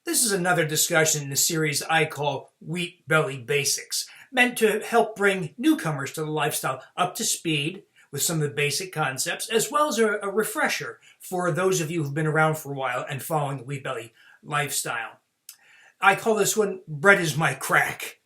This is another discussion in the series I call Wheat Belly Basics, meant to help bring newcomers to the lifestyle up to speed with some of the basic concepts, as well as a refresher for those of you who've been around for a while and following the Wheat Belly lifestyle. I call this one Bread is My Crack.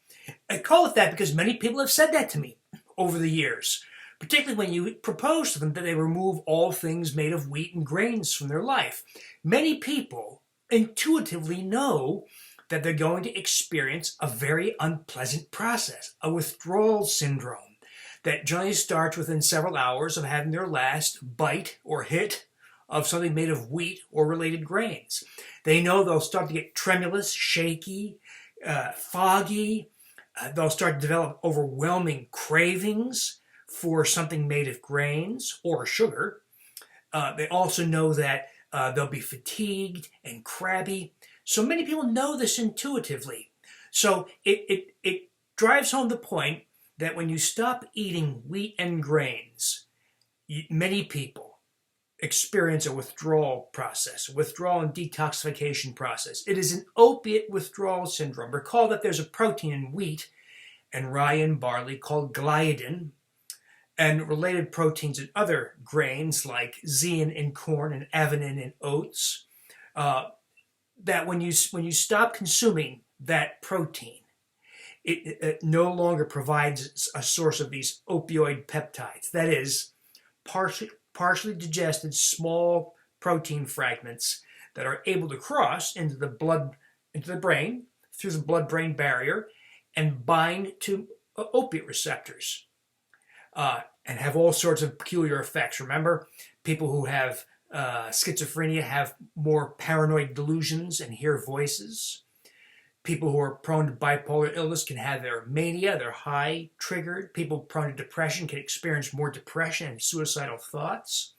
I call it that because many people have said that to me over the years, particularly when you propose to them that they remove all things made of wheat and grains from their life. Many people intuitively know that they're going to experience a very unpleasant process, a withdrawal syndrome that generally starts within several hours of having their last bite or hit of something made of wheat or related grains. They know they'll start to get tremulous, shaky, foggy. They'll start to develop overwhelming cravings for something made of grains or sugar. They also know that they'll be fatigued and crabby. So many people know this intuitively. So it drives home the point that when you stop eating wheat and grains, many people experience a withdrawal process, a withdrawal and detoxification process. It is an opiate withdrawal syndrome. Recall that there's a protein in wheat and rye and barley called gliadin, and related proteins in other grains like zein in corn and avenin in oats, that when you stop consuming that protein, it no longer provides a source of these opioid peptides. That is, partially digested small protein fragments that are able to cross into the brain through the blood-brain barrier and bind to opiate receptors. And have all sorts of peculiar effects. Remember, people who have schizophrenia have more paranoid delusions and hear voices. People who are prone to bipolar illness can have their mania, their high, triggered. People prone to depression can experience more depression and suicidal thoughts.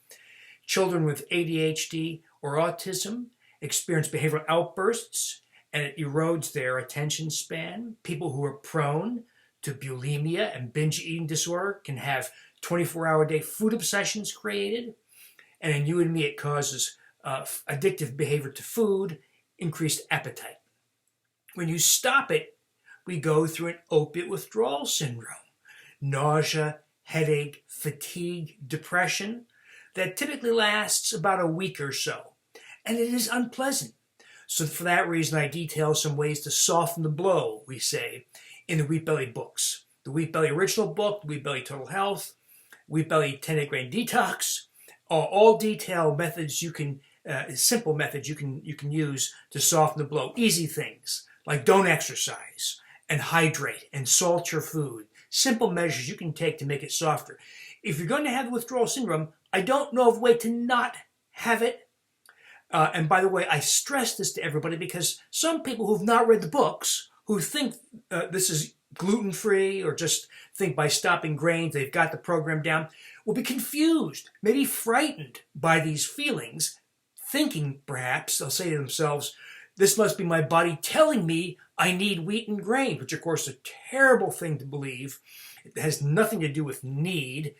Children with ADHD or autism experience behavioral outbursts, and it erodes their attention span. People who are prone to bulimia and binge eating disorder can have 24-hour-a-day food obsessions created. And in you and me, it causes addictive behavior to food, increased appetite. When you stop it, we go through an opiate withdrawal syndrome. Nausea, headache, fatigue, depression that typically lasts about a week or so. And it is unpleasant. So for that reason, I detail some ways to soften the blow, we say, in the Wheat Belly books. The Wheat Belly original book, the Wheat Belly Total Health, Wheat Belly 10-day grain detox, all detailed methods you can, simple methods you can use to soften the blow. Easy things like don't exercise and hydrate and salt your food. Simple measures you can take to make it softer. If you're going to have withdrawal syndrome, I don't know of a way to not have it. And by the way, I stress this to everybody because some people who've not read the books, who think this is gluten-free or just think by stopping grains they've got the program down, will be confused, maybe frightened by these feelings, thinking perhaps they'll say to themselves, this must be my body telling me I need wheat and grain, which of course is a terrible thing to believe. It has nothing to do with need,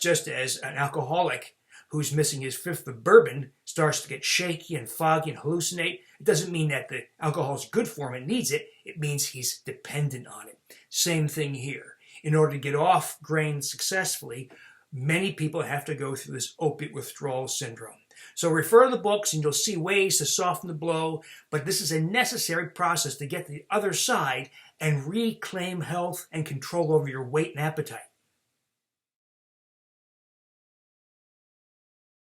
just as an alcoholic who's missing his fifth of bourbon starts to get shaky and foggy and hallucinate. It doesn't mean that the alcohol is good for him and needs it. It means he's dependent on it. Same thing here. In order to get off grains successfully, many people have to go through this opiate withdrawal syndrome. So refer to the books and you'll see ways to soften the blow, but this is a necessary process to get to the other side and reclaim health and control over your weight and appetite.